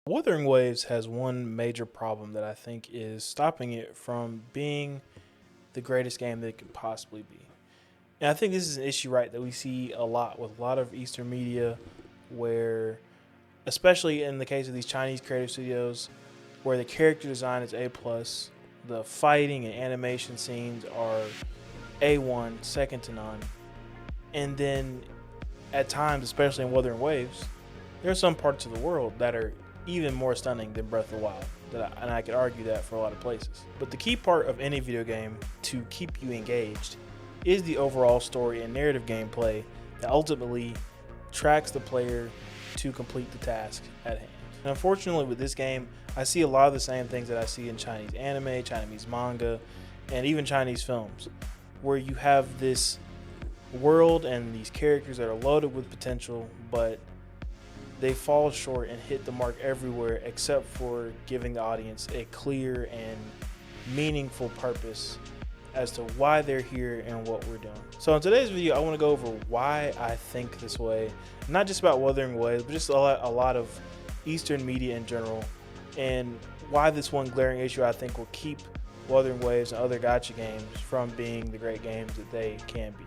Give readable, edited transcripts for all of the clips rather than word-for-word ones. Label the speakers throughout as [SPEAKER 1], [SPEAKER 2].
[SPEAKER 1] Wuthering Waves has one major problem that I think is stopping it from being the greatest game that it could possibly be. And I think this is an issue, right, that we see a lot with a lot of Eastern media where, especially in the case of these Chinese creative studios, where the character design is A plus, the fighting and animation scenes are A1, second to none. And then at times, especially in Wuthering Waves, there are some parts of the world that are even more stunning than Breath of the Wild. And I could argue that for a lot of places. But the key part of any video game to keep you engaged is the overall story and narrative gameplay that ultimately tracks the player to complete the task at hand. And unfortunately, with this game, I see a lot of the same things that I see in Chinese anime, Chinese manga, and even Chinese films, where you have this world and these characters that are loaded with potential, but they fall short and hit the mark everywhere except for giving the audience a clear and meaningful purpose as to why they're here and what we're doing. So in today's video, I want to go over why I think this way, not just about Wuthering Waves, but just a lot of Eastern media in general, and why this one glaring issue I think will keep Wuthering Waves and other gacha games from being the great games that they can be.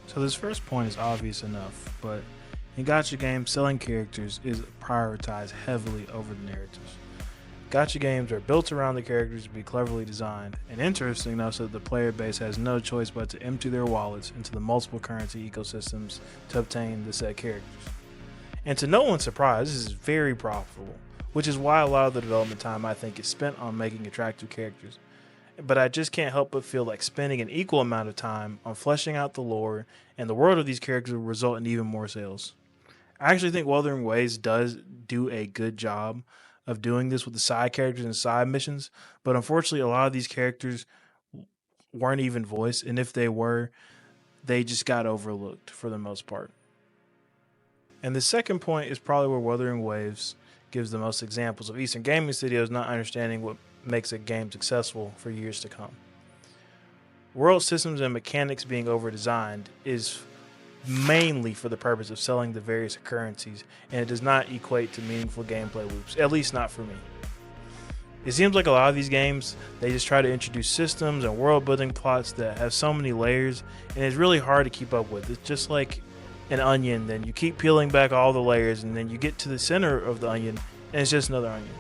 [SPEAKER 1] So this first point is obvious enough, but in gacha games, selling characters is prioritized heavily over the narratives. Gacha games are built around the characters to be cleverly designed, and interesting enough so that the player base has no choice but to empty their wallets into the multiple currency ecosystems to obtain the said characters. And to no one's surprise, this is very profitable, which is why a lot of the development time I think is spent on making attractive characters. But I just can't help but feel like spending an equal amount of time on fleshing out the lore and the world of these characters will result in even more sales. I actually think Wuthering Waves does do a good job of doing this with the side characters and side missions, but unfortunately a lot of these characters weren't even voiced, and if they were, they just got overlooked for the most part. And the second point is probably where Wuthering Waves gives the most examples of Eastern gaming studios not understanding what makes a game successful for years to come. World systems and mechanics being over-designed is mainly for the purpose of selling the various currencies, and it does not equate to meaningful gameplay loops, at least not for me. It seems like a lot of these games, they just try to introduce systems and world building plots that have so many layers, and it's really hard to keep up with. It's just like an onion, then you keep peeling back all the layers, and then you get to the center of the onion, and it's just another onion.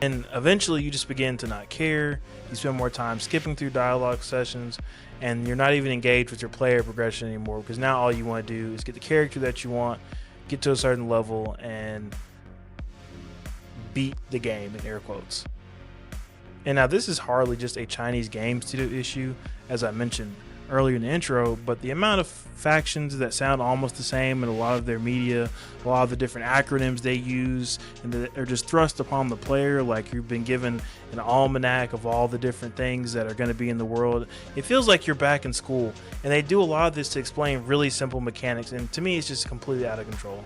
[SPEAKER 1] And eventually you just begin to not care, you spend more time skipping through dialogue sessions, and you're not even engaged with your player progression anymore, because now all you want to do is get the character that you want, get to a certain level, and beat the game, in air quotes. And now this is hardly just a Chinese game studio issue, as I mentioned earlier in the intro, but the amount of factions that sound almost the same in a lot of their media, a lot of the different acronyms they use, and that are just thrust upon the player like you've been given an almanac of all the different things that are going to be in the world. It feels like you're back in school, and they do a lot of this to explain really simple mechanics, and to me it's just completely out of control.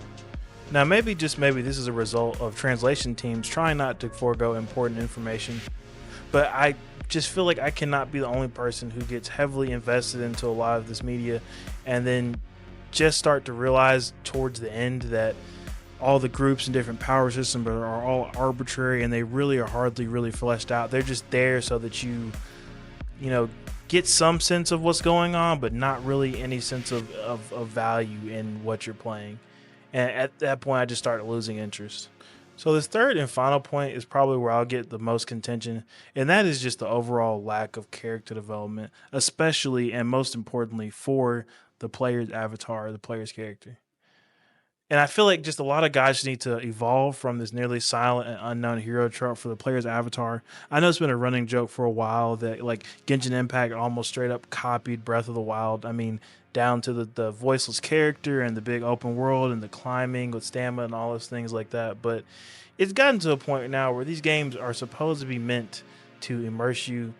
[SPEAKER 1] Now maybe, just maybe, this is a result of translation teams trying not to forego important information, but I just feel like I cannot be the only person who gets heavily invested into a lot of this media and then just start to realize towards the end that all the groups and different power systems are all arbitrary, and they really are hardly really fleshed out. They're just there so that you get some sense of what's going on, but not really any sense of value in what you're playing. And at that point I just started losing interest. So this third and final point is probably where I'll get the most contention, and that is just the overall lack of character development, especially and most importantly for the player's avatar, the player's character. And I feel like just a lot of guys need to evolve from this nearly silent and unknown hero trope for the player's avatar. I know it's been a running joke for a while that like Genshin Impact almost straight up copied Breath of the Wild. I mean, down to the voiceless character and the big open world and the climbing with stamina and all those things like that. But it's gotten to a point now where these games are supposed to be meant to immerse you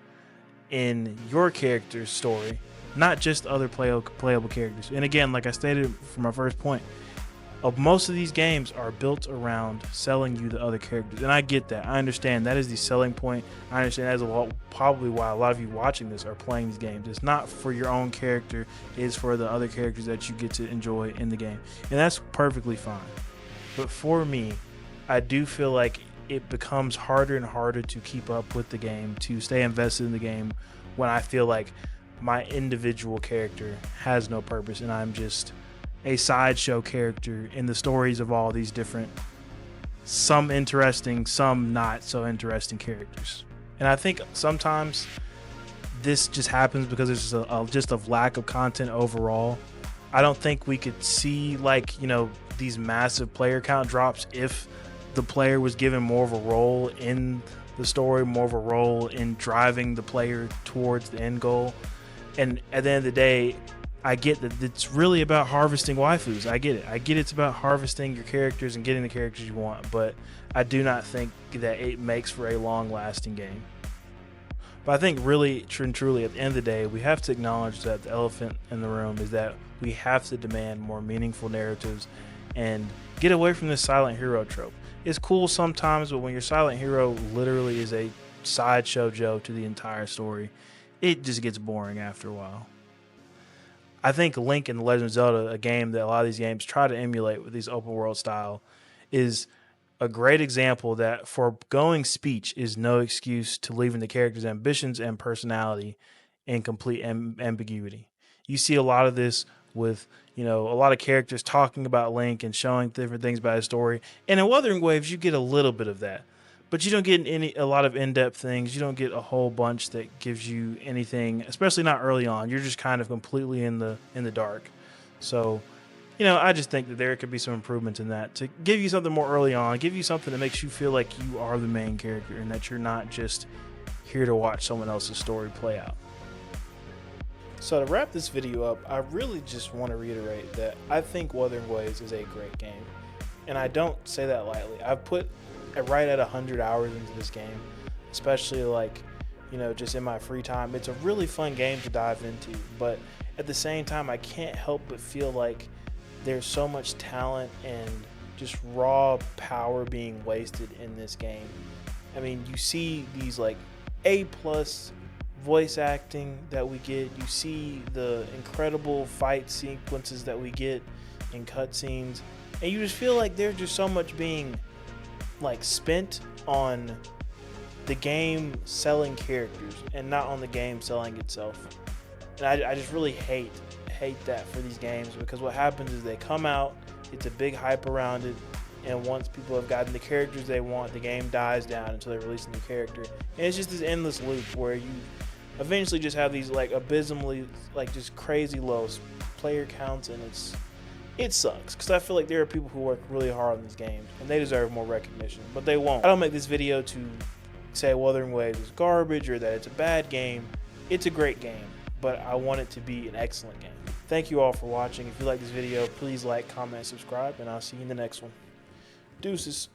[SPEAKER 1] in your character's story, not just other playable characters. And again, like I stated from my first point, most of these games are built around selling you the other characters, and I get that. I understand that is the selling point. I understand that is probably why a lot of you watching this are playing these games. It's not for your own character, it's for the other characters that you get to enjoy in the game, and that's perfectly fine. But for me, I do feel like it becomes harder and harder to keep up with the game, to stay invested in the game, when I feel like my individual character has no purpose and I'm just a sideshow character in the stories of all these different, some interesting, some not so interesting characters. And I think sometimes this just happens because there's just a lack of content overall. I don't think we could see, like, these massive player count drops if the player was given more of a role in the story, more of a role in driving the player towards the end goal. And at the end of the day, I get that it's really about harvesting waifus. I get it. I get it's about harvesting your characters and getting the characters you want, but I do not think that it makes for a long-lasting game. But I think really, truly, at the end of the day, we have to acknowledge that the elephant in the room is that we have to demand more meaningful narratives and get away from this silent hero trope. It's cool sometimes, but when your silent hero literally is a sideshow Joe to the entire story, it just gets boring after a while. I think Link in The Legend of Zelda, a game that a lot of these games try to emulate with these open world style, is a great example that foregoing speech is no excuse to leaving the character's ambitions and personality in complete ambiguity. You see a lot of this with, a lot of characters talking about Link and showing different things about his story. And in Wuthering Waves, you get a little bit of that. But you don't get a lot of in-depth things. You don't get a whole bunch that gives you anything, especially not early on. You're just kind of completely in the dark. So, I just think that there could be some improvements in that to give you something more early on, give you something that makes you feel like you are the main character and that you're not just here to watch someone else's story play out. So to wrap this video up, I really just want to reiterate that I think Wuthering Waves is a great game. And I don't say that lightly. I've put right at 100 hours into this game, especially just in my free time. It's a really fun game to dive into, but at the same time, I can't help but feel like there's so much talent and just raw power being wasted in this game. I mean, you see these A+ voice acting that we get. You see the incredible fight sequences that we get in cutscenes, and you just feel like there's just so much being spent on the game selling characters and not on the game selling itself. And I just really hate that for these games, because what happens is they come out, it's a big hype around it, and once people have gotten the characters they want, the game dies down until they release a new character. And it's just this endless loop where you eventually just have these abysmally just crazy low player counts, and it sucks, because I feel like there are people who work really hard on these games and they deserve more recognition, but they won't. I don't make this video to say Wuthering Waves is garbage or that it's a bad game. It's a great game, but I want it to be an excellent game. Thank you all for watching. If you like this video, please like, comment, subscribe, and I'll see you in the next one. Deuces.